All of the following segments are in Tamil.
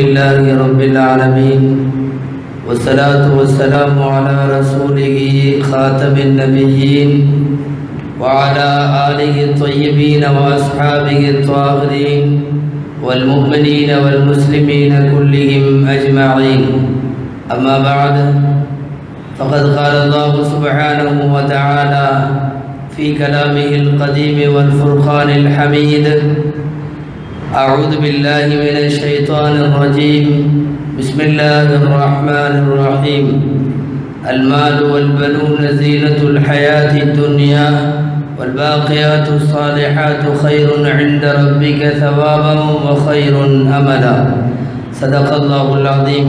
لله رب العالمين والصلاة والسلام على رسوله خاتم النبيين وعلى آله الطيبين وأصحابه الطاهرين والمؤمنين والمسلمين كلهم أجمعين. أما بعد، فقد قال الله سبحانه وتعالى في كلامه القديم والفرقان الحميد: أعوذ بالله من الشيطان الرجيم، بسم الله الرحمن الرحيم. المال والبنون زينة الحياة الدنيا والباقيات الصالحات خير عند ربك ثوابا وخير أملا. صدق الله العظيم.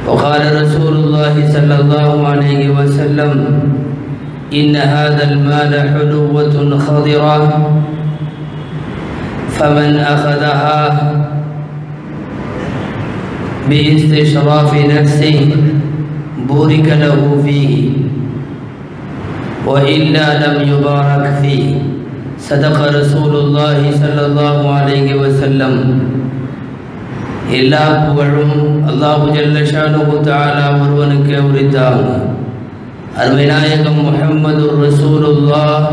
وقال رسول الله صلى الله عليه وسلم: إن هذا المال حلوة خضرة، فمن أخذها باستشراف نفسه بورك له فيه وإلا لم يبارك فيه. صدق رسول الله صلى الله عليه وسلم. எல்லா புகழும் அல்லாஹு ஜல்ல ஷானுஹு தஆலா ஒருவனுக்கே உரித்தாகும். அருமைநாயகம் முஹம்மது ரசூலுல்லாஹ்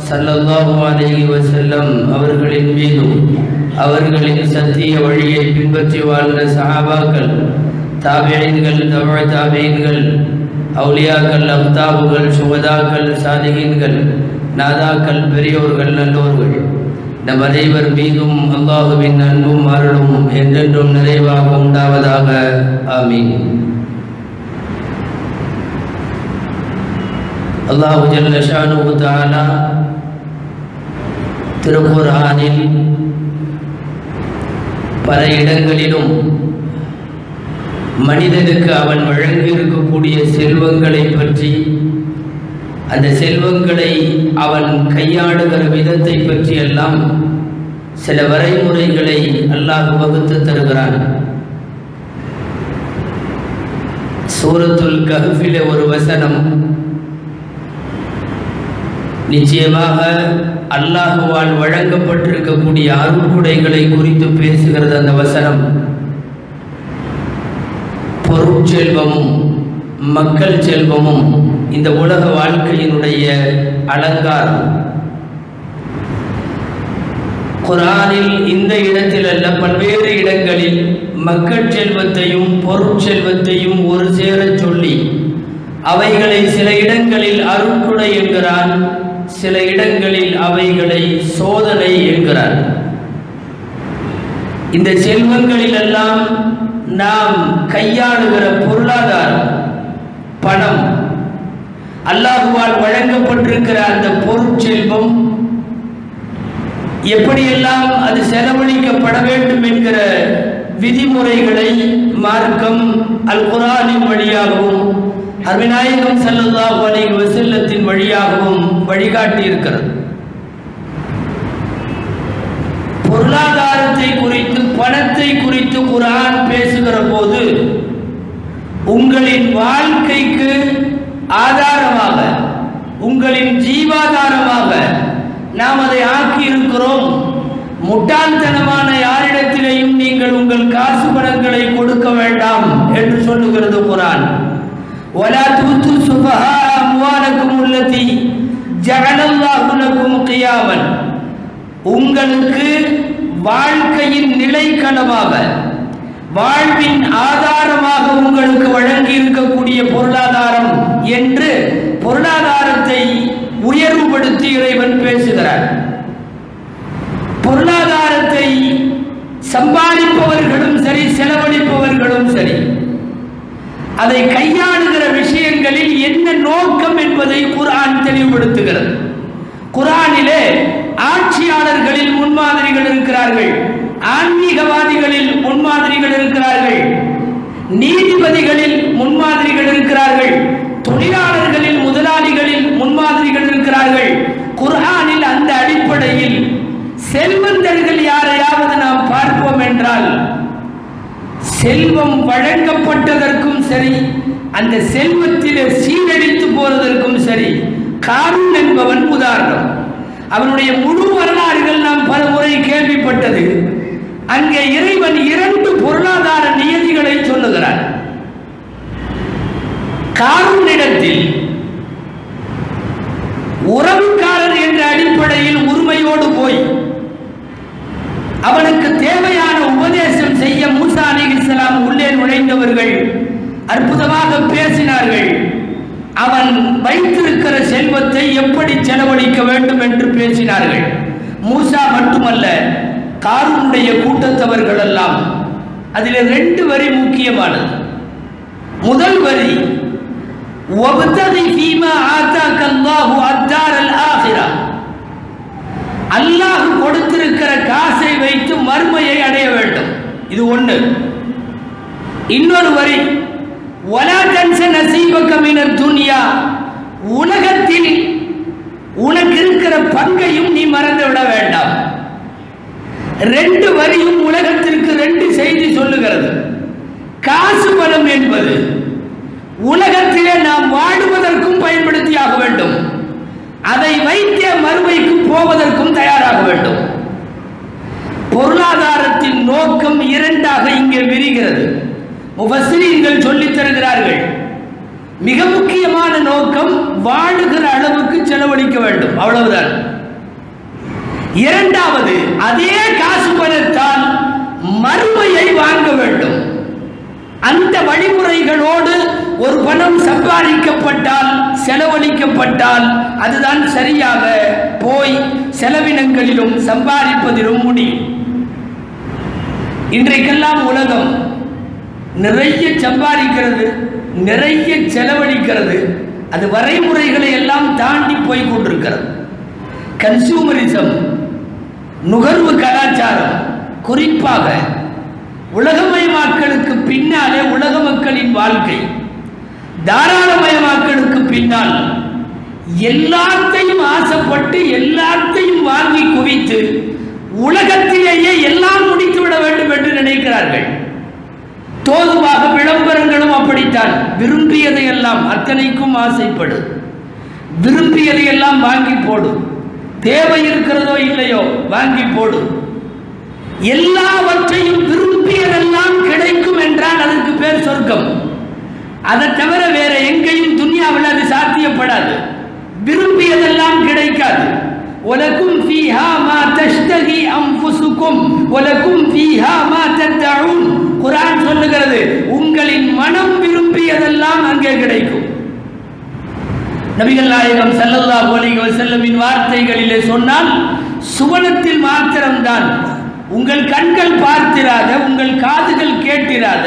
ஸல்லல்லாஹு அலைஹி வஸல்லம் அவர்களின் மீதும் அவர்களின் சத்திய வழியை பின்பற்றி வாழ்ந்த சஹாபாக்கள், தாபிஈன்கள், தபஅ தாபிஈன்கள், அவுலியாக்கள், அக்தாபுகள், சுஹதாக்கள், சாலிஹீன்கள், நாதாக்கள், பெரியோர்கள், நல்லோர்கள் நம் அனைவர் மீதும் அல்லாஹுவின் அன்பும் அருளும் என்றென்றும் நிறைவாக உண்டாவதாக. ஆமீன். அல்லாஹு ஜல்ல ஷானுஹு தஆலா திருக்குர்ஆனில் பல இடங்களிலும் மனிதனுக்கு அவன் வழங்கியிருக்கக்கூடிய செல்வங்களை பற்றி, அந்த செல்வங்களை அவன் கையாளுகிற விதத்தை பற்றி எல்லாம் சில வரைமுறைகளை அல்லாஹ் வகுத்து தருகிறான். சூரத்துல் கஹ்ஃபிலே ஒரு வசனம் நிச்சயமாக அல்லாஹுவால் வழங்கப்பட்டிருக்கக்கூடிய அருட்கொடைகளை குறித்து பேசுகிறது. அந்த வசனம் பொருட்செல்வமும் மக்கள் செல்வமும் இந்த உலக வாழ்க்கையினுடைய அலங்காரம். குர்ஆனில் இந்த இடத்தில் அல்ல, பல்வேறு இடங்களில் மக்கள் செல்வத்தையும் பொருட்செல்வத்தையும் ஒரு சேர சொல்லி அவைகளை சில இடங்களில் அருட்கொடை என்கிறான், சில இடங்களில் அவைகளை சோதனை என்கிறான். இந்த செல்வங்களில் எல்லாம் நாம் கையாளுகிற பொருளாதாரம், பணம், அல்லாஹுவால் வழங்கப்பட்டிருக்கிற அந்த பொருட்செல்வம் எப்படியெல்லாம் அது செலவழிக்கப்பட வேண்டும் என்கிற விதிமுறைகளை மார்க்கம் அல் குர்ஆனின் வழியாகவும் அருமைநாயகம் ஸல்லல்லாஹு அலைஹி வஸல்லத்தின் வழியாகவும் வழிகாட்டி இருக்கிறது. பொருளாதாரத்தை குறித்து, பணத்தை குறித்து குர்ஆன் பேசுகிற போது உங்களின் வாழ்க்கைக்கு ஆதாரமாக, உங்களின் ஜீவாதாரமாக நாம் அதை ஆக்கி இருக்கிறோம். முட்டாள்தனமான யாரிடத்திலேயும் நீங்கள் உங்கள் காசு பணங்களை கொடுக்க வேண்டாம் என்று சொல்லுகிறது குர்ஆன். وَلَا تُؤْتُوا السُّفَهَاءَ أَمْوَالَكُمُ الَّتِي جَعَلَ اللَّهُ لَكُمْ قِيَامًا. உங்களுக்கு வாழ்க்கையின் நிலைக்களமாக, வாழ்வின் ஆதாரமாக உங்களுக்கு வழங்கி இருக்கக்கூடிய பொருளாதாரம் என்று பொருளாதாரத்தை உயர்வுபடுத்தி இறைவன் பேசுகிறார். பொருளாதாரத்தை சம்பாதிப்பவர்களும் சரி, செலவழிப்பவர்களும் சரி, அதை கையாளுகிற விஷயங்களில் என்ன நோக்கம் என்பதை குர்ஆன் தெளிவுபடுத்துகிறது. குர்ஆனிலே ஆட்சியாளர்களில் முன்மாதிரிகள் இருக்கிறார்கள், ஆன்மீகவாதிகளில் முன்மாதிரிகள் இருக்கிறார்கள், நீதிபதிகளில் முன்மாதிரிகள் இருக்கிறார்கள், தொழிலாளர்களில், முதலாளிகளில் முன்மாதிரிகள் இருக்கிறார்கள். குர்ஆனில் அந்த அடிப்படையில் செல்வந்தர்கள் யாரையாவது நாம் பார்ப்போம் என்றால், செல்வம் வழங்கப்பட்டதற்கும் சரி, அந்த செல்வத்திலே சீரழித்து போறதற்கும் சரி, காரூன் என்பவன் உதாரணம். அவனுடைய முழு வரலாறுகள் நாம் பல முறை கேள்விப்பட்டது. அங்கே இறைவன் 2 பொருளாதார நியதிகளை சொல்லுகிறார். காரூனிடத்தில் உறவுக்காரர் என்ற அடிப்படையில் உரிமையோடு போய் அவனுக்கு தேவையான உபதேசம் செய்ய மூசா அலைஹிஸ்ஸலாம் உள்ளே நுழைந்தவர்கள் அற்புதமாக பேசினார்கள். அவன் வைத்திருக்கிற செல்வத்தை எப்படி செலவழிக்க வேண்டும் என்று பேசினார்கள். மூசா மட்டுமல்ல, காரூனுடைய கூட்டத்தவர்கள் எல்லாம். அதில் 2 வரி முக்கியமானது. முதல் வரி, வப்தகி ஃபீமா ஆதாக அல்லாஹு அத்தாரல் ஆகிரா, அல்லாஹ் கொடுத்திருக்கிற காசை வைத்து மறுமையை அடைய வேண்டும். இது ஒன்று. இன்னொரு வரி, வலா தன்ஸ நஸீபக மினத் துன்யா, உலகத்தில் உனக்கு இருக்கிற பங்கையும் நீ மறந்து விட வேண்டாம். 2 வரியும் உலகத்திற்கு 2 செய்தி சொல்லுகிறது. காசு பணம் என்பது உலகத்திலே நாம் வாடுவதற்கும் பயன்படுத்தியாக வேண்டும், அதை வைத்தே மறுமைக்கு போவதற்கும் தயாராக வேண்டும். பொருளாதாரத்தின் நோக்கம் 2ஆக இங்கே விரிகிறது. முஃபஸ்ஸிரீன்கள் சொல்லித் தருகிறார்கள், மிக முக்கியமான நோக்கம் வாழுகிற அளவுக்கு செலவழிக்க வேண்டும், அவ்வளவுதான். 2வது, அதே காசு பணத்தால் மறுமையை வாங்க வேண்டும். அந்த வழிமுறைகளோடு ஒரு பணம் சம்பாதிக்கப்பட்டால், செலவழிக்கப்பட்டால் அதுதான் சரியாக போய் செலவினங்களிலும் சம்பாதிப்பதிலும் முடியும். இன்றைக்கெல்லாம் உலகம் நிறைய சம்பாதிக்கிறது, நிறைய செலவழிக்கிறது. அது வரைமுறைகளை எல்லாம் தாண்டி போய் கொண்டிருக்கிறது. கன்சூமரிசம், நுகர்வு கலாச்சாரம், குறிப்பாக உலகமயமாக்கலுக்கு பின்னாலே உலக மக்களின் வாழ்க்கை, தாராளமயமாக்கலுக்கு பின்னால் எல்லாத்தையும் ஆசைப்பட்டு எல்லாத்தையும் வாங்கி குவித்து உலகத்திலேயே எல்லாம் முடித்துவிட வேண்டும் என்று நினைக்கிறார்கள். தோதுவாக விளம்பரங்களும் அப்படித்தான். விரும்பியதையெல்லாம் அத்தனைக்கும் ஆசைப்படு, விரும்பியதையெல்லாம் வாங்கி போடு, தேவை இருக்கிறதோ இல்லையோ வாங்கி போடு. எல்லாவற்றையும் விரும்பியதெல்லாம் கிடைக்கும் என்றால் அதற்கு பேர் சொர்க்கம். அதை தவிர வேற எங்கேயும் துன்யாவில் அது சாத்தியப்படாது. விரும்பியதெல்லாம் கிடைக்காது. வலக்கும் ஃபீஹா மா தஷ்தகி அன்ஃபுசுக்கும் வலக்கும் ஃபீஹா மா தத்தஊன். குர்ஆன் சொல்லுகிறது, உங்களின் மனம் விரும்பியதெல்லாம் அங்கே கிடைக்கும். நபிகள் நாயகம் ஸல்லல்லாஹு அலைஹி வஸல்லமின் வார்த்தைகளிலே சொன்னால், சுவனத்தில் மாத்திரம்தான் உங்கள் கண்கள் பார்த்திராத, உங்கள் காதுகள் கேட்டிராத,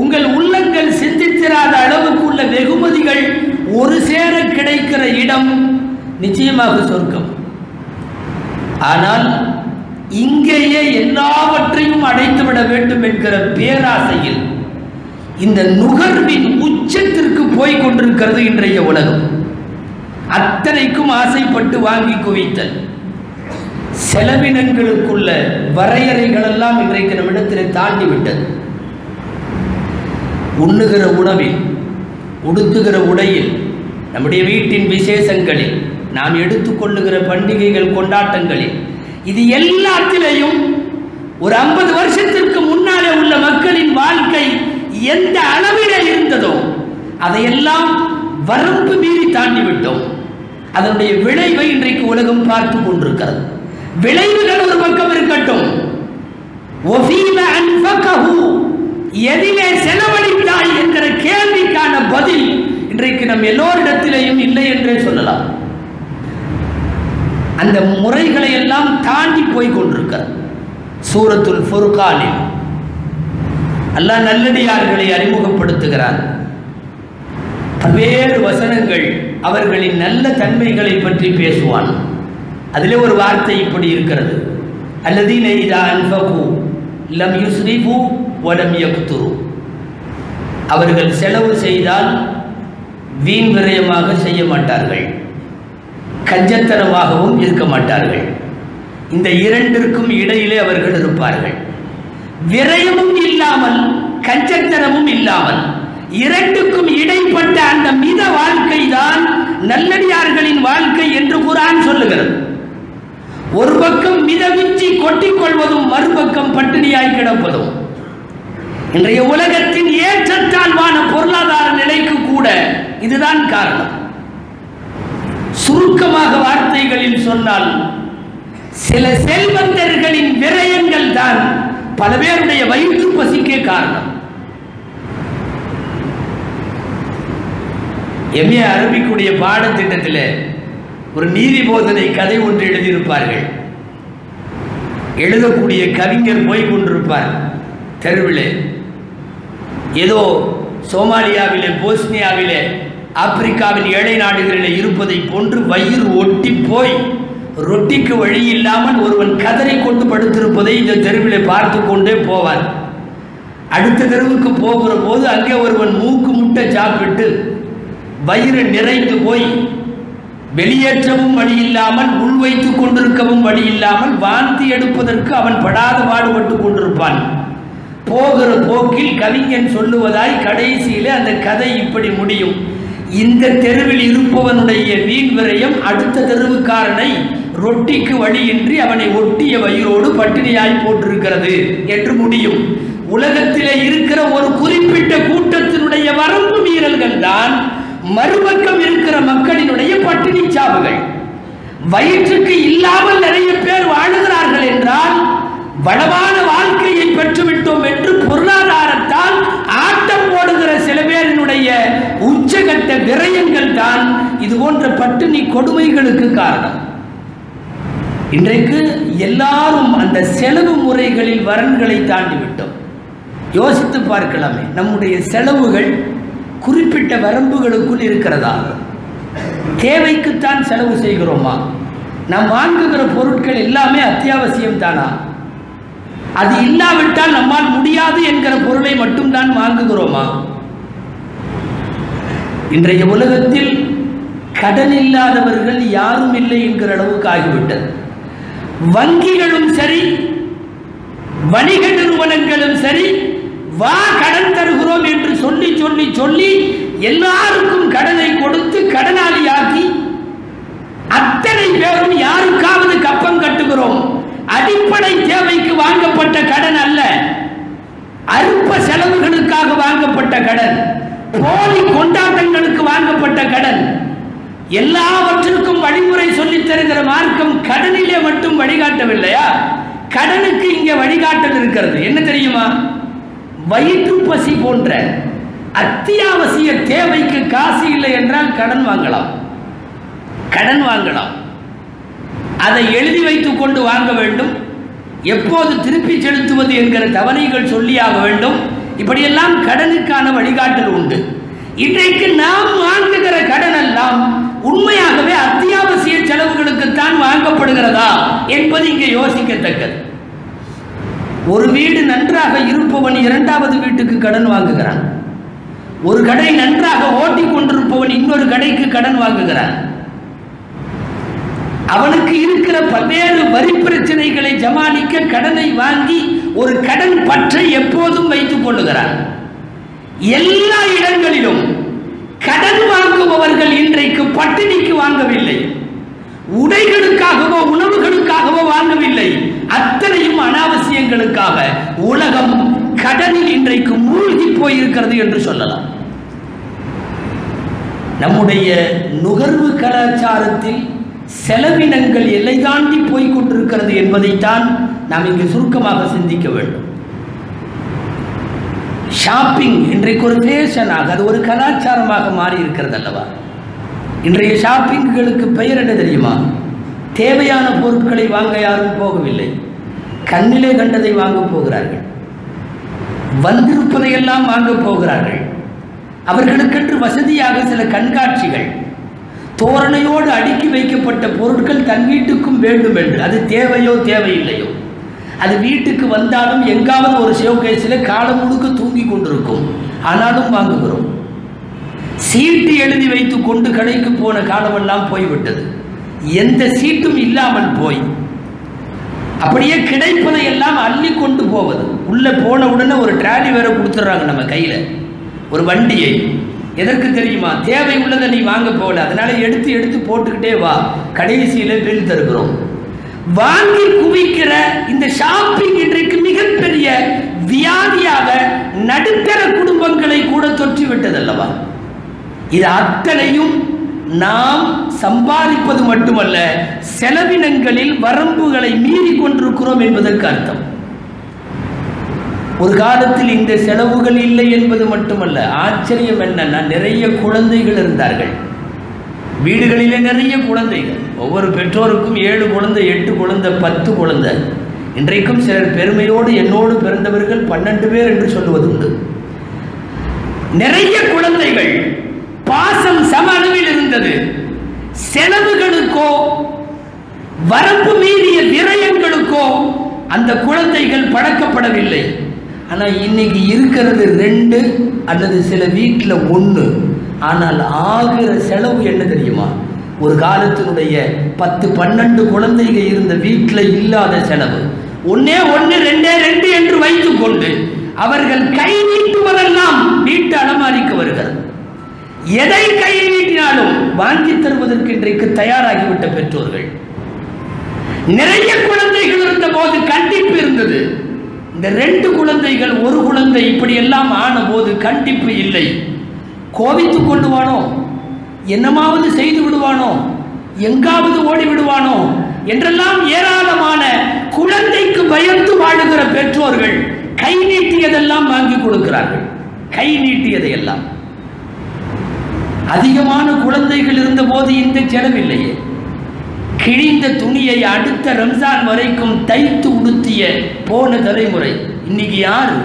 உங்கள் உள்ளங்கள் சிந்தித்திராத அளவுக்கு உள்ள வெகுமதிகள் ஒரு சேர கிடைக்கிற இடம் நிச்சயமாக சொர்க்கம். ஆனால் இங்கேயே எல்லாவற்றையும் அடைத்துவிட வேண்டும் என்கிற பேராசையில் இந்த நுகர்வின் உச்சத்திற்கு போய் கொண்டிருக்கிறது இன்றைய உலகம். அத்தனைக்கும் ஆசைப்பட்டு வாங்கி குவித்தல். செலவினங்களுக்குள்ள வரையறைகள் எல்லாம் இன்றைக்கு நம்மிடத்தில் தாண்டி விட்டது. உண்ணுகிற உணவில், உடுத்துகிற உடையில், நம்முடைய வீட்டின் விசேஷங்களில், நாம் எடுத்துக்கொள்ளுகிற பண்டிகைகள், கொண்டாட்டங்களில், இது எல்லாத்திலையும் ஒரு 50 வருஷத்திற்கு முன்னாலே உள்ள மக்களின் வாழ்க்கை எந்த அளவிலே இருந்ததோ அதையெல்லாம் வரம்பு மீறி தாண்டிவிட்டோம். அதனுடைய விளைவை இன்றைக்கு உலகம் பார்த்து கொண்டிருக்கிறது. விளைவுகள் ஒரு பக்கம் இருக்கட்டும், எதிலே செலவழித்தாய் என்கிற கேள்விக்கான பதில் இன்றைக்கு நம் எல்லோரிடத்திலேயும் இல்லை என்றே சொல்லலாம். அந்த முறைகளை எல்லாம் தாண்டி போய் கொண்டிருக்கிறது. சூரத்துல் ஃபுர்கானில் அல்லாஹ் நல்லடியார்களை அறிமுகப்படுத்துகிறார். பல்வேறு வசனங்கள் அவர்களின் நல்ல தன்மைகளை பற்றி பேசுவான். அதிலே ஒரு வார்த்தை இப்படி இருக்கிறது, அல்லதீன இதா அன்ஃபகு லம் யுஸ்ரிஃபு வ லம் யக்துரு. அவர்கள் செலவு செய்தால் வீண் விரயமாக செய்ய மாட்டார்கள், கஞ்சத்தனமாகவும் இருக்க மாட்டார்கள். இந்த இரண்டிற்கும் இடையிலே அவர்கள் இருப்பார்கள். விரயமும் இல்லாமல் கஞ்சத்தனமும் இல்லாமல் இரண்டுக்கும் இடைப்பட்ட அந்த மித வாழ்க்கை தான் நல்லடியார்களின் வாழ்க்கை என்று குர்ஆன் சொல்லுகிறது. ஒரு பக்கம் மிதமிஞ்சி கொட்டிக் கொள்வதும், மறுபக்கம் பட்ட கிடப்பதும். இன்றைய உலகத்தின் ஏற்றத்தாழ்வான பொருளாதார நிலைக்கு கூட இதுதான் காரணம். சுருக்கமாக வார்த்தைகளில் சொன்னால், சில செல்வந்தர்களின் விரயங்கள் தான் பல பேருடைய வயிற்று பசிக்கே காரணம். எம்ஏ அரபிக்குடைய பாடத்திட்டத்தில் ஒரு நீதி போதனை கதை ஒன்று எழுதியிருப்பார்கள். எழுதக்கூடிய கவிஞர் போய் கொண்டிருப்பார் தெருவிலே. ஏதோ சோமாலியாவிலே, போஸ்னியாவிலே, ஆப்பிரிக்காவின் ஏழை நாடுகளிலே இருப்பதை போன்று வயிறு ஒட்டி போய் ரொட்டிக்கு வழி இல்லாமல் ஒருவன் கதரை கொண்டு படுத்திருப்பதை இந்த தெருவிலே பார்த்து கொண்டே போவார். அடுத்த தெருவுக்கு போகிற போது அங்கே ஒருவன் மூக்கு முட்டை சாப்பிட்டு வயிறு நிறைந்து போய் வெளியேற்றவும் வழி இல்லாமல், உள் வைத்துக் கொண்டிருக்கவும் வழி இல்லாமல், வாந்தி எடுப்பதற்கு அவன் படாத பாடுபட்டு கொண்டிருப்பான். போகிற போக்கில் கவிஞன் சொல்லுவதாய் கடைசியிலே அந்த கதை இப்படி முடியும்: இந்த தெருவில் இருப்பவனுடைய வீண் விரயம் அடுத்த தெருவுக்காரனை ரொட்டிக்கு வழியின்றி அவனை ஒட்டிய வயிறோடு பட்டினியாய் போட்டிருக்கிறது என்று முடியும். உலகத்திலே இருக்கிற ஒரு குறிப்பிட்ட கூட்டத்தினுடைய வரம்பு மீறல்கள் தான் மறுபக்கம் இருக்கிற மக்களினுடைய பட்டினி சாவுகள். வயிற்றுக்கு இல்லாமல் நிறைய பேர் வாழுகிறார்கள் என்றால், வளமான வாழ்க்கையை பெற்றுவிட்டோம் என்று பொருளாதாரத்தால் ஆட்டம் போடுகிற சில பேரினுடைய உச்சகட்ட விரயங்கள் தான் இது போன்ற பட்டினி கொடுமைகளுக்கு காரணம். இன்றைக்கு எல்லாரும் அந்த செலவு முறைகளில் வரன்களை தாண்டிவிட்டோம். யோசித்து பார்க்கலாமே, நம்முடைய செலவுகள் குறிப்பிட்ட வரம்புகளுக்குள் இருக்கிறதா? தேவைக்குத்தான் செலவு செய்கிறோமா? நாம் வாங்குகிற பொருட்கள் எல்லாமே அத்தியாவசியம் தானா? அது இல்லாவிட்டால் நம்மால் முடியாது என்கிற பொருளை மட்டும்தான் வாங்குகிறோமா? இன்றைய உலகத்தில் கடன் இல்லாதவர்கள் யாரும் இல்லை என்கிற அளவுக்கு ஆகிவிட்டது. வங்கிகளும் சரி, வணிக நிறுவனங்களும் சரி, வா கடன் தருகிறோம் என்று சொல்லி சொல்லி சொல்லி எல்லாருக்கும் கடனை கொடுத்து கடனாளியாக்கி அத்தனை பேரும் யாருக்காவது கப்பம் கட்டுகிறோம். அடிப்படை தேவைக்கு வாங்கப்பட்ட கடன் அல்ல, அற்ப செலவுகளுக்காக வாங்கப்பட்ட கடன், போலி கொண்டாட்டங்களுக்கு வாங்கப்பட்ட கடன். எல்லாவற்றிற்கும் வழிமுறை சொல்லித் தருகிற மார்க்கம் கடனிலே மட்டும் வழிகாட்டவில்லையா? கடனுக்கு இங்கே வழிகாட்டல் இருக்கிறது. என்ன தெரியுமா? வயிற்று பசி போன்ற அத்தியாவசிய தேவைக்கு காசு இல்லை என்றால் கடன் வாங்கலாம். கடன் வாங்கலாம். அதை எழுதி வைத்துக் கொண்டு வாங்க வேண்டும். எப்போது திருப்பி செலுத்துவது என்கிற தவணைகள் சொல்லியாக வேண்டும். இப்படியெல்லாம் கடனுக்கான வழிகாட்டல் உண்டு. இன்றைக்கு நாம் வாங்குகிற கடன் எல்லாம் உண்மையாகவே அத்தியாவசிய செலவுகளுக்குத்தான் வாங்கப்படுகிறதா என்பது இங்கே யோசிக்கத்தக்கது. ஒரு வீடு நன்றாக இருப்பவன் இரண்டாவது வீட்டுக்கு கடன் வாங்குகிறான். ஒரு கடை நன்றாக ஓட்டிக் கொண்டிருப்பவன் இன்னொரு கடைக்கு கடன் வாங்குகிறான். அவனுக்கு இருக்கிற பல்வேறு வரி பிரச்சனைகளை சமாளிக்க கடனை வாங்கி ஒரு கடன் பற்றை எப்போதும் வைத்துக் கொள்ளுகிறான். எல்லா இடங்களிலும் கடன் வாங்குபவர்கள் இன்றைக்கு பட்டினிக்கு வாங்கவில்லை, உடைகளுக்காகவோ உணவுகளுக்காகவோ வாங்கவில்லை, அத்தனையும் அனாவசியங்களுக்காக. உலகம் கடனில் இன்றைக்கு மூழ்கி போயிருக்கிறது என்று சொல்லலாம். நம்முடைய நுகர்வு கலாச்சாரத்தில் செலவினங்கள் எல்லை தாண்டி போய்கொண்டிருக்கிறது என்பதைத்தான் நாம் இங்கு சுருக்கமாக சிந்திக்க வேண்டும். ஷாப்பிங் இன்றைக்கு ஒரு ஃபேஷனாக, அது ஒரு கலாச்சாரமாக மாறி இருக்கிறது அல்லவா? இன்றைய ஷாப்பிங்களுக்கு பெயர் என்ன தெரியுமா? தேவையான பொருட்களை வாங்க யாரும் போகவில்லை, கண்ணிலே கண்டதை வாங்க போகிறார்கள், வந்திருப்பதையெல்லாம் வாங்க போகிறார்கள். அவர்களுக்கென்று வசதியாக சில கண்காட்சிகள், தோரணையோடு அடுக்கி வைக்கப்பட்ட பொருட்கள் தன் வீட்டுக்கும் வேண்டும் என்று. அது தேவையோ தேவையில்லையோ, அது வீட்டுக்கு வந்தாலும் எங்காவது ஒரு ஷோகேஸில் காலம் முழுக்க தூங்கி கொண்டிருக்கும், ஆனாலும் வாங்குகிறோம். சீட்டு எழுதி வைத்து கொண்டு கடைக்கு போன காலமெல்லாம் போய்விட்டது. எந்த சீட்டும் இல்லாமல் போய் அப்படியே கிடைப்பதை எல்லாம் அள்ளி கொண்டு போவது. உள்ளே போன உடனே ஒரு ட்ராலி வேற கொடுத்துட்றாங்க நம்ம கையில், ஒரு வண்டியை. எதற்கு தெரியுமா? தேவை உள்ளதை நீ வாங்க போகல, அதனால எடுத்து எடுத்து போட்டுக்கிட்டே வா, கடைசியில் பில் தருகிறோம். வாங்கி குவிக்கிற இந்த ஷாப்பிங் இன்றைக்கு மிகப்பெரிய நடுத்தர குடும்பங்களை கூட தொற்றிவிட்டதல்லவா? இது அத்தனையும் நாம் சம்பாதிப்பது மட்டுமல்ல, செலவினங்களில் வரம்புகளை மீறி கொண்டிருக்கிறோம் என்பதற்கு அர்த்தம். ஒரு காலத்தில் இந்த செலவுகள் இல்லை என்பது மட்டுமல்ல, ஆச்சரியம் என்னன்னா, நிறைய குழந்தைகள் இருந்தார்கள் வீடுகளிலே, நிறைய குழந்தைகள். ஒவ்வொரு பெற்றோருக்கும் 7 குழந்தை, 8 குழந்தை, 10 குழந்தை. இன்றைக்கும் சிலர் பெருமையோடு என்னோடு பிறந்தவர்கள் 12 பேர் என்று சொல்லுவது உண்டு. நிறைய குழந்தைகள், பாசம் சம அளவில் இருந்தது. செலவுகளுக்கோ வரம்பு மீறிய விரயங்களுக்கோ அந்த குழந்தைகள் பழக்கப்படவில்லை. ஆனால் இன்னைக்கு இருக்கிறது 2 அல்லது சில வீட்டில் 1. ஆனால் ஆகிற செலவு என்ன தெரியுமா? ஒரு காலத்தினுடைய 10-12 குழந்தைகள் இருந்த வீட்டில் இல்லாத செலவு 1 1 2 2 என்று வைத்துக் கொண்டு அவர்கள் கை நீட்டுவதெல்லாம் வீட்டு அலமாரிக்கு வருகிறது. எதை கை நீட்டினாலும் வாங்கி தருவதற்கு இன்றைக்கு தயாராகிவிட்ட பெற்றோர்கள். நிறைய குழந்தைகள் இருந்த போது கண்டிப்பு இருந்தது. இந்த 2 குழந்தைகள் 1 குழந்தை இப்படி எல்லாம் ஆன போது கண்டிப்பு இல்லை. கோபித்துக் கொள்ளுவானோ, என்னமாவது செய்து விடுவானோ, எங்காவது ஓடி விடுவானோ என்றெல்லாம் ஏராளமான குழந்தைக்கு பயந்து வாழுகிற பெற்றோர்கள் கை நீட்டியதெல்லாம் வாங்கி கொடுக்கிறார்கள். கை நீட்டியதையெல்லாம். அதிகமான குழந்தைகள் இருந்த போது இந்த செலவில்லையே. கிழிந்த துணியை அடுத்த ரம்ஜான் வரைக்கும் தைத்து உடுத்திய போன தலைமுறை இன்னைக்கு யாரு?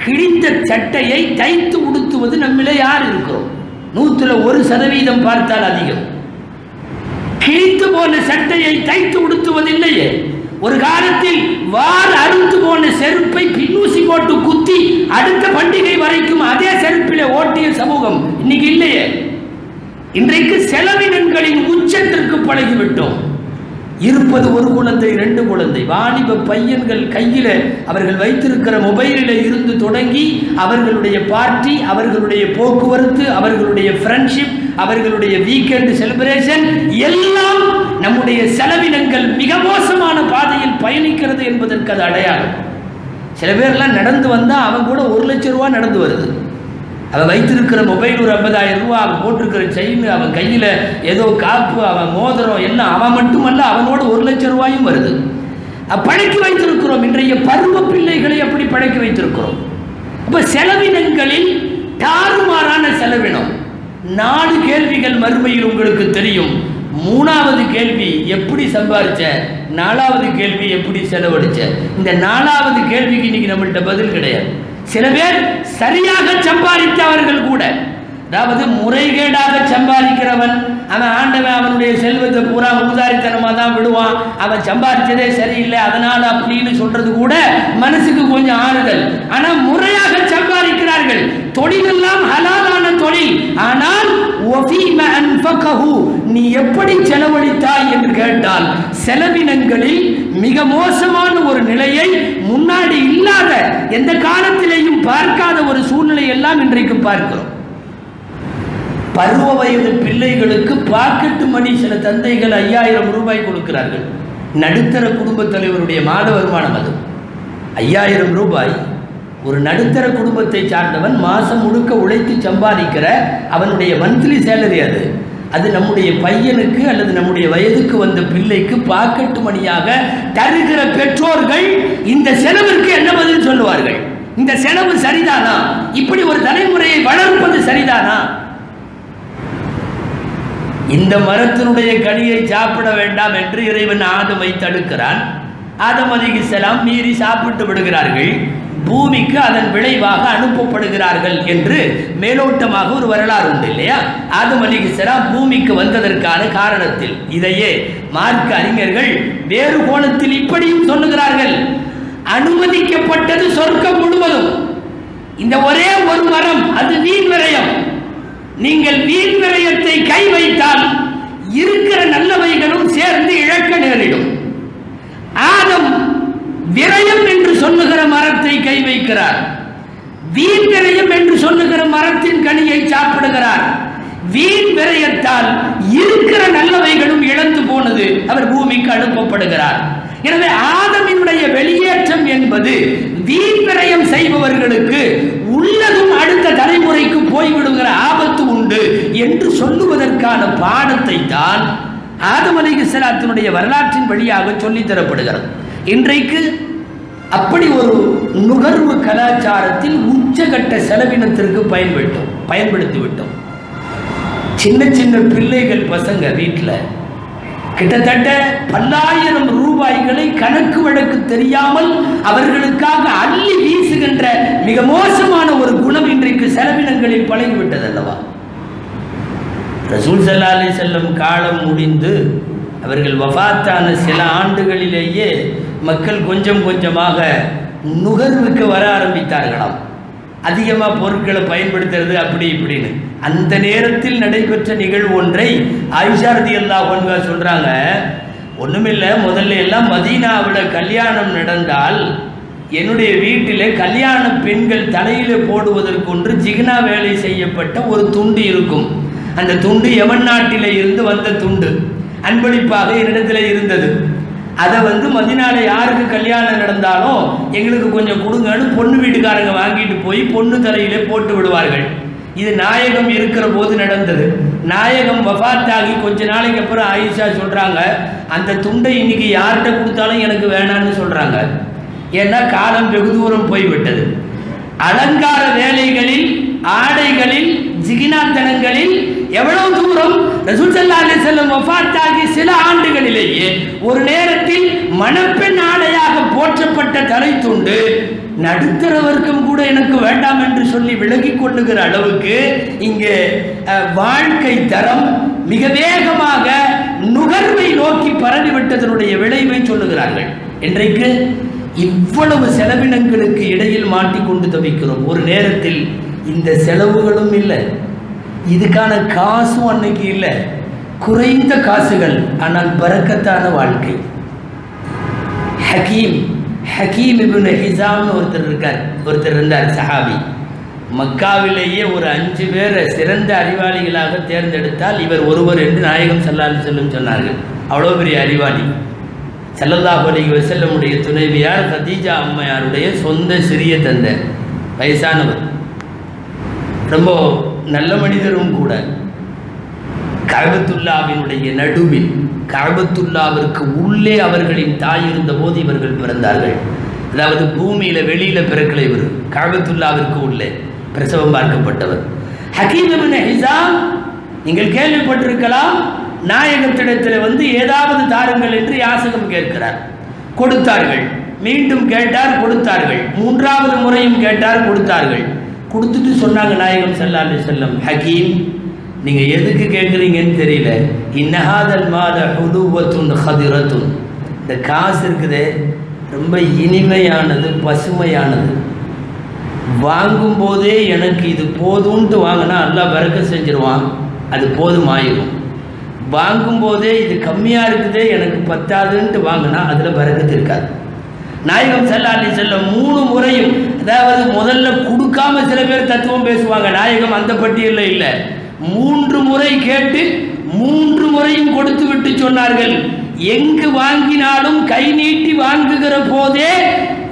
கிழிந்த சட்டையை தைத்து உடுத்துவது நம்மளே யார் இருக்கிறோம்? 100% பார்த்தால் அதிகம். கிழித்து போன சட்டையை தைத்து உடுத்துவதில்லையே. ஒரு காலத்தில் வார் அறுத்து போன செருப்பை பின்னூசி போட்டு குத்தி அடுத்த பண்டிகை வரைக்கும் அதே செருப்பிலே ஓட்டிய சமூகம் இன்னைக்கு இல்லையே. இன்றைக்கு செலவினங்களின் உச்சத்திற்கு பழகிவிட்டோம். இருப்பது 1 குழந்தை, 2 குழந்தை. வாலிப பையன்கள் கையில் அவர்கள் வைத்திருக்கிற மொபைலில் இருந்து தொடங்கி அவர்களுடைய பார்ட்டி, அவர்களுடைய போக்குவரத்து, அவர்களுடைய ஃப்ரெண்ட்ஷிப், அவர்களுடைய வீக்கெண்ட் செலிப்ரேஷன் எல்லாம் நம்முடைய செலவினங்கள் மிக மோசமான பாதையில் பயணிக்கிறது என்பதற்கு அது அடையாளம். சில பேர்லாம் நடந்து வந்தால் அவன் கூட 1 லட்சம் ரூபா நடந்து வருது. அவன் வைத்திருக்கிற மொபைல் ஒரு 50,000 ரூபா, அவன் போட்டிருக்கிற செயின், அவன் கையில் ஏதோ காப்பு, அவன் மோதிரம் எல்லாம் அவன் மட்டுமல்ல, அவனோட 1 லட்சம் ரூபாயும் வருது. பழக்கி வைத்திருக்கிறோம். இன்றைய பருவ பிள்ளைகளை அப்படி பழக்கி வைத்திருக்கிறோம். அப்போ செலவினங்களில் தாறுமாறான செலவினம். 4 கேள்விகள் மறுமையில் உங்களுக்கு தெரியும். 3வது கேள்வி எப்படி சம்பாதிச்ச, 4வது கேள்வி எப்படி செலவழிச்ச. இந்த 4வது கேள்விக்கு இன்னைக்கு நம்மள்கிட்ட பதில் கிடையாது. சில பேர் சரியாக சம்பாதித்தவர்கள் கூட, அதாவது முறைகேடாக சம்பாதிக்கிறவன், அவன் ஆண்டவன் அவனுடைய செல்வத்தை பூரா ஊதாரித்தனமாக தான் விடுவான், அவன் சம்பாதிச்சதே சரியில்லை அதனால அப்படின்னு சொல்றது கூட மனசுக்கு கொஞ்சம் ஆறுதல். ஆனால் முறையாக சம்பாதிக்கிறார்கள். தொழிலெல்லாம் ஹலாலான தொழில். ஆனால் நீ எப்படி செலவழித்தாய் என்று கேட்டால் செலவினங்களில் மிக மோசமான ஒரு நிலையை, முன்னாடி இல்லாத எந்த காலத்திலேயும் பார்க்காத ஒரு சூழ்நிலை எல்லாம் இன்றைக்கு பார்க்கிறோம். பருவ வயது பிள்ளைகளுக்கு பாக்கெட்டு மணி சில தந்தைகள் 5000 ரூபாய் கொடுக்கிறார்கள். நடுத்தர குடும்ப தலைவருடைய மாத வருமானம் அது 5000 ரூபாய். ஒரு நடுத்தர குடும்பத்தை சார்ந்தவன் மாதம் முழுக்க உழைத்து சம்பாதிக்கிற அவனுடைய மந்த்லி சேலரி அது. அது நம்முடைய பையனுக்கு அல்லது நம்முடைய வயதுக்கு வந்த பிள்ளைக்கு பாக்கெட்டு மணியாக தருகிற பெற்றோர்கள் இந்த செலவிற்கு என்ன பதில் சொல்லுவார்கள்? இந்த செலவு சரிதானா? இப்படி ஒரு தலைமுறையை வளர்ப்பது சரிதானா? இந்த மரத்தினுடைய கனியை சாப்பிட வேண்டாம் என்று இறைவன் ஆதமை தடுக்கிறான். ஆதம் அலைஹிஸ்ஸலாம் மீறி சாப்பிட்டு விடுகிறார்கள். பூமிக்கு அதன் விளைவாக அனுப்பப்படுகிறார்கள் என்று மேலோட்டமாக ஒரு வரலாறு உண்டு இல்லையா? ஆதம் அலைஹிஸ்ஸலாம் பூமிக்கு வந்ததற்கான காரணத்தில் இதையே மார்க்க அறிஞர்கள் வேறு கோணத்தில் இப்படியும் சொல்லுகிறார்கள். அனுமதிக்கப்பட்டது சொர்க்கம் முழுவதும். இந்த ஒரே ஒரு மரம், அது வீண் விரயம். நீங்கள் வீண் விரயத்தை கை வைத்தால் இருக்கிற நல்லவைகளும் சேர்ந்து இழக்க நேரிடும். ஆதம் விரயம் என்று சொல்லுகிற மரத்தை கை வைக்கிறார். வீண் விரயம் என்று சொல்லுகிற மரத்தின் கனியை சாப்பிடுகிறார். வீண் விரயத்தால் இருக்கிற நல்லவைகளும் இழந்து போனது. அவர் பூமிக்கு அனுப்பப்படுகிறார். எனவே ஆதமினுடைய வெளியேற்றம் என்பது வீண்விரயம் செய்பவர்களுக்கு உள்ளதும் அடுத்த தலைமுறைக்கு போய்விடுகிற ஆபத்து உண்டு என்று சொல்லுவதற்கான பாடத்தை தான் ஆதம் அலைஹிஸ்ஸலாத்தினுடைய வரலாற்றின் வழியாக சொல்லித் தரப்படுகிறது. இன்றைக்கு அப்படி ஒரு நுகர்வு கலாச்சாரத்தில் உச்சகட்ட செலவினத்திற்கு பயன்படுத்தி விட்டோம். சின்ன சின்ன பிள்ளைகள் பசங்க வீட்டில் கிட்டத்தட்ட பல்லாயிரம் ரூபாய்களை கணக்கு வழக்கு தெரியாமல் அவர்களுக்காக அள்ளி வீசுகின்ற மிக மோசமான ஒரு குணம் இன்றைக்கு செலவினங்களில் பழகிவிட்டது அல்லவா? ரசூல் ஸல்லல்லாஹு அலைஹி வஸல்லம் காலம் முடிந்து அவர்கள் வஃபாத்தான சில ஆண்டுகளிலேயே மக்கள் கொஞ்சம் கொஞ்சமாக நுகர்வுக்கு வர ஆரம்பித்தார்களாம். அதிகமாக பொருட்களை பயன்படுத்துறது அப்படி இப்படின்னு. அந்த நேரத்தில் நடைபெற்ற நிகழ்வு ஒன்றை ஆயிஷா ரலியல்லாஹு அன்ஹா சொல்றாங்க. ஒண்ணுமில்லை, முதல்ல எல்லாம் மதீனாவில் கல்யாணம் நடந்தால் என்னுடைய வீட்டில் கல்யாண பெண்கள் தலையில போடுவதற்கொன்று ஜிகினா வேலை செய்யப்பட்ட ஒரு துண்டு இருக்கும். அந்த துண்டு யமன் நாட்டில இருந்து வந்த துண்டு, அன்பளிப்பாக என்னிடத்தில் இருந்தது. அதை மதினால யாருக்கு கல்யாணம் நடந்தாலும் எங்களுக்கு கொஞ்சம் கொடுங்கன்னு பொண்ணு வீட்டுக்காரங்க வாங்கிட்டு போய் பொண்ணு தலையிலே போட்டு விடுவார்கள். இது நாயகம் இருக்கிற போது நடந்தது. நாயகம் வஃபாத்தாகி கொஞ்ச நாளைக்கு அப்புறம் ஆயிஷா சொல்றாங்க, அந்த துண்டை இன்னைக்கு யார்கிட்ட கொடுத்தாலும் எனக்கு வேணான்னு சொல்றாங்க. ஏன்னா காலம் வெகு தூரம் போய்விட்டது. அலங்கார வேலைகளில், ஆடைகளில், ஜிகினாத்தனங்களில் எவ்வளவு தூரம் ரசூல் ஸல்லல்லாஹு அலைஹி வஸல்லம் வஃபாத்தாகி சில ஆண்டுகளிலேயே ஒரு நேரத்தில் மணப்பெண் ஆடையாக போற்றப்பட்ட தலை துண்டு நடுத்தரவர்க்கும் கூட எனக்கு வேண்டாம் என்று சொல்லி விலகி கொள்ளுகிற அளவுக்கு இங்கே வாழ்க்கை தரம் மிக வேகமாக நுகர்வை நோக்கி பரவிவிட்டதனுடைய விளைவை சொல்லுகிறார்கள். இன்றைக்கு இவ்வளவு செலவினங்களுக்கு இடையில் மாட்டிக்கொண்டு தவிக்கிறோம். ஒரு நேரத்தில் இந்த செலவுகளும் இல்லை, இதுக்கான காசும் அன்னைக்கு இல்லை, குறைந்த காசுகள், ஆனால் பரக்கத்தான வாழ்க்கை. ஹக்கீம் இப்னு ஹிஸாம் ஒருத்தர் இருந்தார், சஹாபி. மக்காவிலேயே ஒரு 5 பேரை சிறந்த அறிவாளிகளாக தேர்ந்தெடுத்தால் இவர் ஒருவர் என்று நாயகம் ஸல்லல்லாஹு அலைஹி வஸல்லம் சொன்னார்கள். அவ்வளோ பெரிய அறிவாளி. ஸல்லல்லாஹு அலைஹி வஸல்லமுடைய துணைவியார் கதீஜா அம்மையாருடைய சொந்த சிறிய தந்தை, வயசானவர், ரொம்ப நல்ல மனிதரும் கூட. கஅபத்துல்லாவினுடைய நடுவில், கஅபத்துல்லாவிற்கு உள்ளே அவர்களின் தாய் இருந்த போது இவர்கள் பிறந்தார்கள். அதாவது பூமியில வெளியில பிறக்கலை, இவர் கஅபத்துல்லாவிற்கு உள்ளே பிரசவம் பார்க்கப்பட்டவர். ஹக்கீம் இப்னு ஹிஸாம், நீங்கள் கேள்விப்பட்டிருக்கலாம், நாயகத்திடத்தில் ஏதாவது தாருங்கள் என்று யாசகம் கேட்கிறார். கொடுத்தார்கள். மீண்டும் கேட்டார், கொடுத்தார்கள். 3வது முறையும் கேட்டார், கொடுத்தார்கள். கொடுத்துட்டு சொன்னாங்க நாயகம் ஸல்லல்லாஹு அலைஹி வஸல்லம், ஹக்கீம், நீங்க எதுக்கு கேட்குறீங்கன்னு தெரியல, இன்னஹாதல் மாத ஹுதுவத்துன் ஹதிரத்துன், இந்த காசு இருக்குதே ரொம்ப இனிமையானது, பசுமையானது. வாங்கும் போதே எனக்கு இது போதும்ன்ட்டு வாங்கினா அல்லாஹ் பரக்கத் செஞ்சிருவான், அது போதுமாயிரும். வாங்கும் போதே இது கம்மியாக இருக்குதே எனக்கு பத்தாதுன்ட்டு வாங்கினா அதில் பரக்கத்து இருக்காது. நாயகம் ஸல்லல்லாஹு அலைஹி வஸல்லம் 3 முறையும், அதாவது முதல்ல கொடுக்காம சில பேர் தத்துவம் பேசுவாங்க, நாயகம் அந்த பட்டியலில் இல்லை. 3 முறை கேட்டு 3 முறையும் கொடுத்து விட்டு சொன்னார்கள், எங்கு வாங்கினாலும் கை நீட்டி வாங்குகிற போதே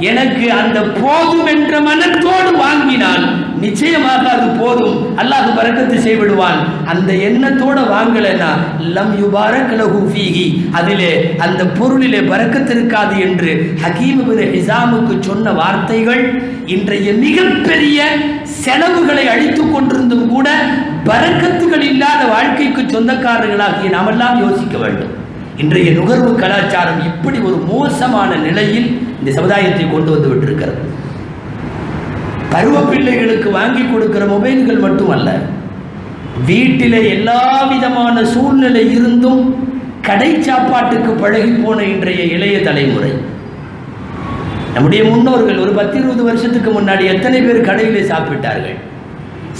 எனக்கு அந்த போதும் என்ற மனத்தோடு வாங்கினால் நிச்சயமாக அது போதும், அல்லாஹ் பரக்கத்து செய்விடுவான். அந்த எண்ணத்தோட வாங்கலைன்னா லம் யுபாரக் லஹு ஃபீஹி, அதிலே அந்த பொருளிலே பரக்கத்து இருக்காது என்று ஹக்கீம் இப்னு ஹிஸாமுக்கு சொன்ன வார்த்தைகள் இன்றைய மிகப்பெரிய செலவுகளை அழித்துக் கொண்டிருந்தும் கூட பரக்கத்துகள் இல்லாத வாழ்க்கைக்கு சொந்தக்காரர்களாகிய நாமெல்லாம் யோசிக்க வேண்டும். இன்றைய நுகர்வு கலாச்சாரம் இப்படி ஒரு மோசமான நிலையில் இந்த சமுதாயத்தை கொண்டு வந்து விட்டிருக்கிறது. பருவ பிள்ளைகளுக்கு வாங்கி கொடுக்கிற மொபைல்கள் மட்டுமல்ல, வீட்டிலே எல்லா விதமான சூழ்நிலை இருந்தும் கடை சாப்பாட்டுக்கு பழகி போன இன்றைய இளைய தலைமுறை. நம்முடைய முன்னோர்கள் ஒரு 10-20 வருஷத்துக்கு முன்னாடி எத்தனை பேர் கடையிலே சாப்பிட்டார்கள்?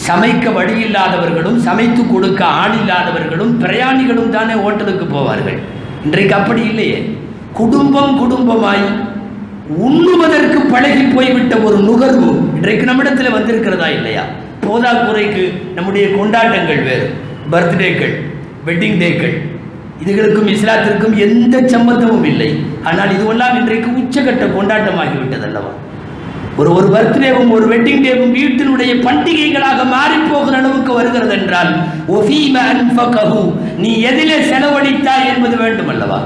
சமைக்க வழி இல்லாதவர்களும் சமைத்து கொடுக்க ஆள் இல்லாதவர்களும் பிரயாணிகளும் தானே ஹோட்டலுக்கு போவார்கள். இன்றைக்கு அப்படி இல்லையே. குடும்பமாய் உண்ணுவதற்கு பழகி போய்விட்ட ஒரு நுகர்வு இன்றைக்கு நம்மிடத்தில் வந்திருக்கிறதா இல்லையா? போதாக்குறைக்கு நம்முடைய கொண்டாட்டங்கள் வேறு, பர்த்டேக்கள், வெட்டிங் டேக்கள், இதுகளுக்கும் இஸ்லாத்திற்கும் எந்த சம்பந்தமும் இல்லை. ஆனால் இதுவெல்லாம் இன்றைக்கு உச்சகட்ட கொண்டாட்டமாகிவிட்டது அல்லவா? ஒரு பர்த்டேவும் ஒரு வெட்டிங் டேவும் வீட்டினுடைய பண்டிகைகளாக மாறி போகிற அளவுக்கு வருகிறது என்றால் நீ எதிலே செலவழித்தாய் என்பது வேண்டும் அல்லவா?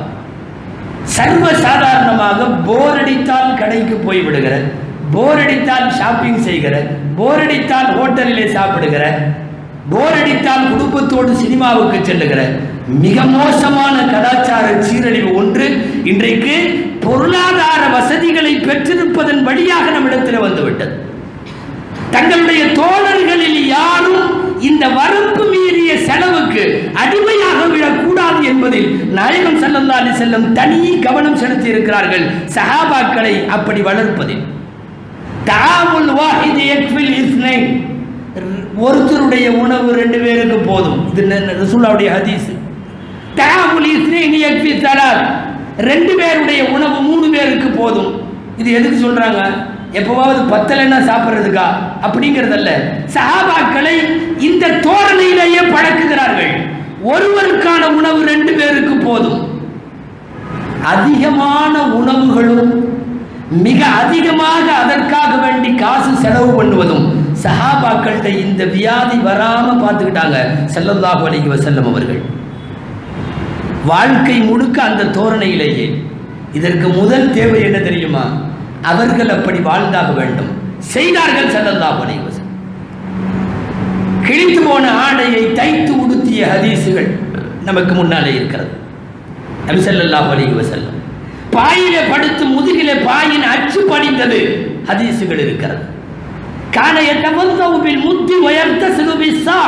சர்வ சாதாரணமாக போர் அடித்தால் கடைக்கு போய் விடுகிற, போர் அடித்தால் ஷாப்பிங் செய்கிற, போர் அடித்தால் ஹோட்டலிலே சாப்பிடுகிற, போர் அடித்தால் குடும்பத்தோடு சினிமாவுக்கு செல்லுகிற மிக மோசமான கலாச்சார சீரழிவு ஒன்று இன்றைக்கு பொருளாதார வசதிகளை பெற்றிருப்பதன் வழியாக நம்மிடத்தில் வந்துவிட்டது. தங்களுடைய தோழர்களில் யாரும் இந்த வரம்பு மீறிய செலவுக்கு அடிமையாக விடக்கூடாது என்பதில் நாயகம் ஸல்லல்லாஹு அலைஹி வஸல்லம் தனி கவனம் செலுத்தி இருக்கிறார்கள். சஹாபாக்களை அப்படி வளர்ப்பதில் தஆமுல் வாஹித் யக்ஃபில் இஸ்னைன், ஒருத்தருடைய உணவு 2 பேருக்கு போதும். இது ரசூலுல்லாஹ்வுடைய ஹதீஸ். தஆமுல் இஸ்னைன் யக்ஃபி ஸலாத், 2 பேருடைய உணவு 3 பேருக்கு போதும். இது எதுக்கு சொல்றாங்க? எப்பவாவது பத்தலைன்னா சாப்பிட்றதுக்கா அப்படிங்கிறதல்ல. சஹாபாக்களை இந்த தோரணையிலேயே பழக்குகிறார்கள். ஒருவருக்கான உணவு 2 பேருக்கு போதும். அதிகமான உணவுகளும் மிக அதிகமாக அதற்காக வேண்டி காசு செலவு பண்ணுவதும் சஹாபாக்கள்கிட்ட இந்த வியாதி வராம பார்த்துக்கிட்டாங்க ஸல்லல்லாஹு அலைஹி வஸல்லம் அவர்கள். வாழ்க்கை முழுக்க அந்த தோரணையிலேயே. இதற்கு முதல் தேவை என்ன தெரியுமா? அவர்கள் அப்படி வாழ்ந்தாக வேண்டும், செய்தார்கள் ஸல்லல்லாஹு அலைஹி வஸல்லம். கிழித்து போன ஆடையை தைத்து உடுத்திய ஹதீசுகள் நமக்கு முன்னாலே இருக்கிறது. நபி ஸல்லல்லாஹு அலைஹி வஸல்லம் பாயிலே படுத்து முதுகிலே பாயின் அச்சு படிந்தது ஹதீசுகள் இருக்கிறது. கான யதவல்லவு பில் முத்தி வயர்தஸிலு பிஸ்ஸா,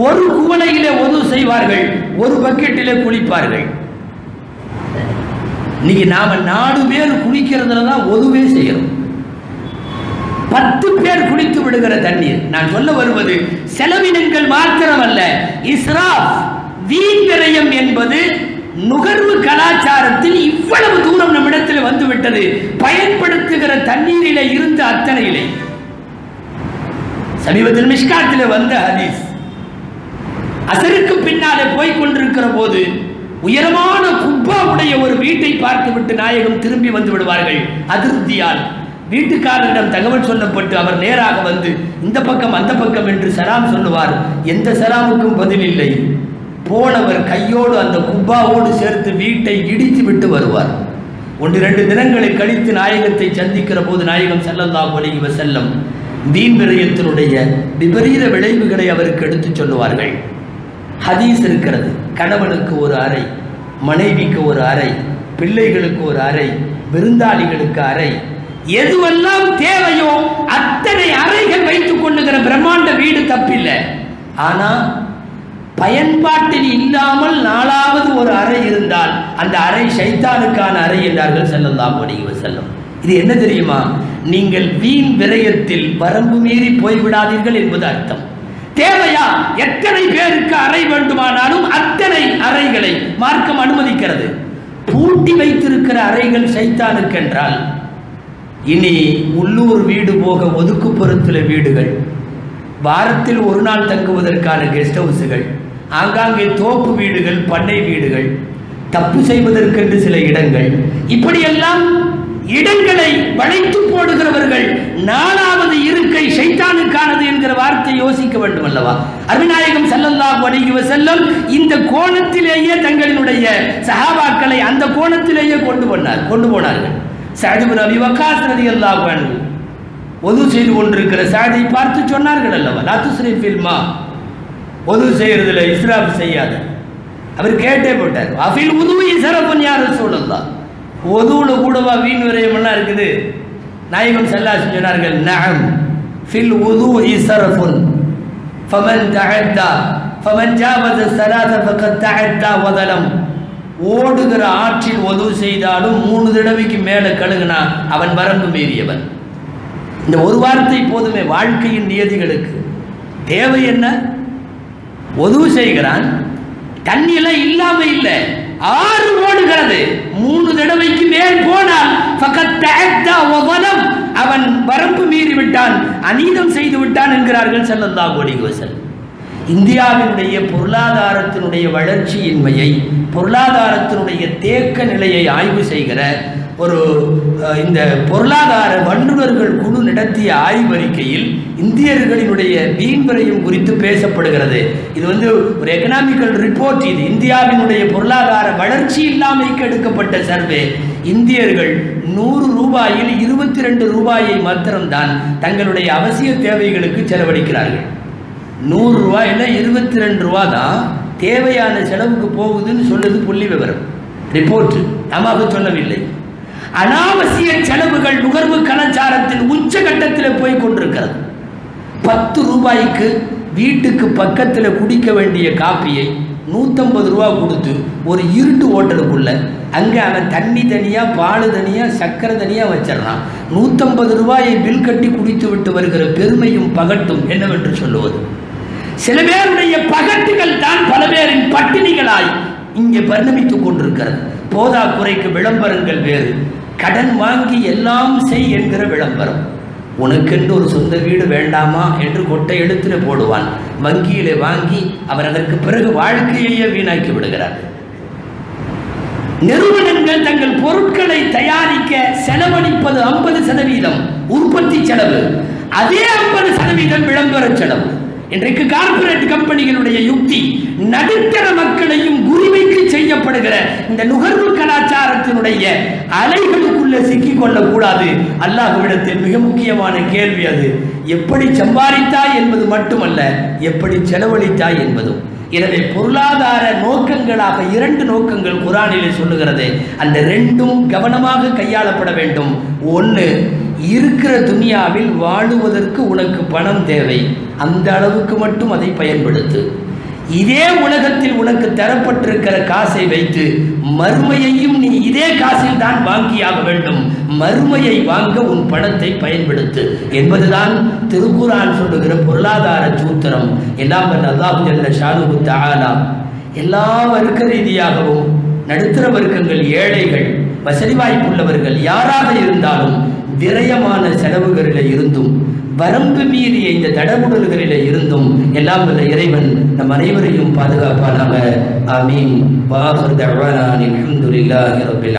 ஒரு குவளையிலே ஒது செய்வார்கள், ஒரு பக்கெட்டிலே குளிப்பார்கள். இன்னைக்கு நாம 4 பேர் குளிக்கிறதுல தான் ஒதுவே செய்யறோம். 10 பேர் குளித்து விடுகிற தண்ணீர். நான் சொல்ல வருவது செலவினங்கள் மாத்திரமல்ல, இஸ்ராஃப் வீண் விரயம் என்பது நுகர்வு கலாச்சாரத்தில் இவ்வளவு தூரம் நம்மிடத்தில் வந்துவிட்டது. பயன்படுத்துகிற தண்ணீரிலே இருந்து அத்தனையிலே. சமீபத்தில் மிஷ்காத்திலே வந்த ஹதீஸ், அசருக்கு பின்னாலே போய் கொண்டிருக்கிற போது உயரமான குப்பாவுடைய ஒரு வீட்டை பார்த்துவிட்டு நாயகம் திரும்பி வந்து விடுவார்கள். அதிருப்தியால் வீட்டுக்காரரிடம் தகவல் சொல்லப்பட்டு அவர் நேராக வந்து இந்த பக்கம் அந்த பக்கம் என்று சலாம் சொல்லுவார். எந்த சலாமுக்கும் பதில் இல்லை. போனவர் கையோடு அந்த குப்பாவோடு சேர்த்து வீட்டை இடித்து விட்டு வருவார். 1-2 தினங்களை கழித்து நாயகத்தை சந்திக்கிற போது நாயகம் ஸல்லல்லாஹு அலைஹி வஸல்லம் வீண் விரயத்தினுடைய விபரீத விளைவுகளை அவருக்கு எடுத்து சொல்லுவார்கள். ஹதீஸ் இருக்கிறது. கணவனுக்கு ஒரு அறை, மனைவிக்கு ஒரு அறை, பிள்ளைகளுக்கு ஒரு அறை, விருந்தாளிகளுக்கு அறை, எதுவெல்லாம் தேவையோ அத்தனை அறைகள் வைத்துக் கொள்ளுகிற பிரம்மாண்ட வீடு தப்பில்லை. ஆனா பயன்பாட்டில் இல்லாமல் 4வது ஒரு அறை இருந்தால் அந்த அறை ஷைத்தானுக்கான அறை என்றார்கள் ஸல்லல்லாஹு அலைஹி வஸல்லம். இது என்ன தெரியுமா? நீங்கள் வீண் விரயத்தில் வரம்பு மீறி போய்விடாதீர்கள் என்பது அர்த்தம். தேவையா? எத்தனை பேருக்கு அறை வேண்டுமானாலும் அத்தனை அறைகளை மார்க்கம் அனுமதிக்கிறது. பூட்டி வைத்திருக்கிற அறைகள் ஷைத்தானுக்கு என்றால் இனி உள்ளூர் வீடு போக ஒதுக்குப்புறத்தில் வீடுகள், வாரத்தில் 1 நாள் தங்குவதற்கான கெஸ்ட் ஹவுஸுகள், ஆங்காங்கே தோப்பு வீடுகள், பண்ணை வீடுகள், தப்பு செய்வதற்கென்று சில இடங்கள், இப்படியெல்லாம் இடங்களை வளைத்து போடுகிறவர்கள் 4வது இருக்கை ஷைத்தானுக்கானது என்கிற வார்த்தை யோசிக்க வேண்டும் அல்லவா? அருமைநாயகம் ஸல்லல்லாஹு அலைஹி வஸல்லம் இந்த கோணத்திலேயே தங்களினுடைய சஹாபாக்களை அந்த கோணத்திலேயே கொண்டு போனார்கள். சஅத் இப்னு அபி வக்காஸ் ரலியல்லாஹு அன்ஹு ஒது செய்து கொண்டிருக்கிற சஅதை பார்த்து சொன்னார்கள் அல்லவா, லா துஸ்ரிஃப் ஃபில் மா, ஒது செய்யறதுல இஸ்ராஃப் செய்யாத. அவர் கேட்டே போட்டார், அஃபில் உதுவி இஸ்ராஃபுன் யா ரசூலல்லாஹ், ஒதுவுல கூடவா வீண் விரயமெல்லாம் இருக்குது? நாயகம் ஸல்லல்லாஹு அலைஹி சொன்னார்கள், நஅம் ஃபில் உது இஸ்ராஃபுன் ஃபமன் தஅத்தா ஃபமன் ஜாவஸ ஸலாத ஃபகத் தஅத்தா வதலம். ஓடுகிற ஆற்றில் ஒது செய்தாலும் 3 தடவைக்கு மேலே கழுகுனா அவன் வரம்பு மீறியவன். இந்த ஒரு வார்த்தை போதுமே வாழ்க்கையின் நியதிகளுக்கு. தேவை என்ன? ஒது செய்கிறான், தண்ணியெல்லாம் இல்லாம இல்லை, 6 ஓடுகிறது, 3 தடவைக்கு மேல் போனால் அவன் வரம்பு மீறி விட்டான், அநீதம் செய்து விட்டான் என்கிறார்கள் ஸல்லல்லாஹு அலைஹி வஸல்லம். இந்தியாவினுடைய பொருளாதாரத்தினுடைய வளர்ச்சியின்மையை, பொருளாதாரத்தினுடைய தேக்க நிலையை ஆய்வு செய்கிற ஒரு இந்த பொருளாதார வல்லுநர்கள் குழு நடத்திய ஆய்வறிக்கையில் இந்தியர்களினுடைய வீண் விரயம் குறித்து பேசப்படுகிறது. இது ஒரு எக்கனாமிக்கல் ரிப்போர்ட். இது இந்தியாவினுடைய பொருளாதார வளர்ச்சி இல்லாமைக்கு எடுக்கப்பட்ட சர்வே. இந்தியர்கள் 100 ரூபாயில் 22 ரூபாயை மாத்திரம்தான் தங்களுடைய அவசிய தேவைகளுக்கு செலவழிக்கிறார்கள். 100 ரூபாயில் 22 ரூபா தான் தேவையான செலவுக்கு போகுதுன்னு சொல்லுது புள்ளி விவரம் ரிப்போர்ட். நமக்கு சொல்லவில்லை. அனாவசிய செலவுகள் நுகர்வு கலாச்சாரத்தின் உச்சகட்டத்தில் போய் கொண்டிருக்கிறது. 10 ரூபாய்க்கு வீட்டுக்கு பக்கத்தில் குடிக்க வேண்டிய காப்பியை 150 ரூபா கொடுத்து ஒரு இருட்டு ஓட்டலுக்குள்ள அங்கே அவன் தண்ணி தனியாக பால் தனியாக சர்க்கரை தனியாக வச்சிடறான். 150 ரூபாயை பில் கட்டி குடித்து விட்டு வருகிற பெருமையும் பகட்டும் என்னவென்று சொல்லுவது. சில பேருடைய பகட்டுகள் தான் பல பேரின் பட்டினிகளாய் இங்கே பரிணமித்துக் கொண்டிருக்கிறது. போதாக்குறைக்கு விளம்பரங்கள் வேறு. கடன் வாங்கி எல்லாம் செய் என்கிற விளம்பரம். உனக்கென்று ஒரு சொந்த வீடு வேண்டாமா என்று கொட்டை எழுத்துல போடுவான். வங்கியிலே வாங்கி அவர் அதற்கு பிறகு வாழ்க்கையையே வீணாக்கி விடுகிறார். நிறுவனங்கள் தங்கள் பொருட்களை தயாரிக்க செலவழிப்பது 50% உற்பத்தி செலவு, அதே 50% விளம்பர செலவு. இன்றைக்கு கார்பரேட் கம்பெனிகளுடைய யுக்தி நடுத்தர மக்களையும் குறிவைக்கு செய்யப்படுகிற இந்த நுகர்வு கலாச்சாரத்தினுடைய அலைகளுக்குள்ள சிக்கிக் கொள்ளக்கூடாது. அல்லாஹ்விடத்தில் மிக முக்கியமான கேள்வி அது. எப்படி சம்பாதித்தாய் என்பது மட்டுமல்ல, எப்படி செலவழித்தாய் என்பதும். எனவே பொருளாதார நோக்கங்களாக 2 நோக்கங்கள் குர்ஆனிலே சொல்லுகிறது. அந்த 2ம் கவனமாக கையாளப்பட வேண்டும். ஒன்று, இருக்கிற துனியாவில் வாழுவதற்கு உனக்கு பணம் தேவை, அந்த அளவுக்கு மட்டும் அதை பயன்படுத்து. இதே உலகத்தில் உனக்கு தரப்பட்டிருக்கிற காசை வைத்து மறுமையையும் நீ இதே காசில் தான் வாங்கியாக வேண்டும். மறுமையை வாங்க உன் பணத்தை பயன்படுத்து என்பதுதான் திருக்குர்ஆன் சொல்லுகிற பொருளாதார சூத்திரம். எல்லாம் அல்லாஹ் ஜல்ல ஷானுஹு தஆலா எல்லா வர்க்க ரீதியாகவும் நடுத்தர வர்க்கங்கள், ஏழைகள், வசதி வாய்ப்புள்ளவர்கள் யாராக இருந்தாலும் விரயமான செலவுகளில் இருந்தும் வரம்பு மீறிய இந்த தடபுடல்களில் இருந்தும் எல்லாம் வல்ல இறைவன் நம் அனைவரையும் பாதுகாப்பானாக. ஆமீன். வாஹிர் தஅவானா அல்ஹம்துலில்லாஹி ரப்பில்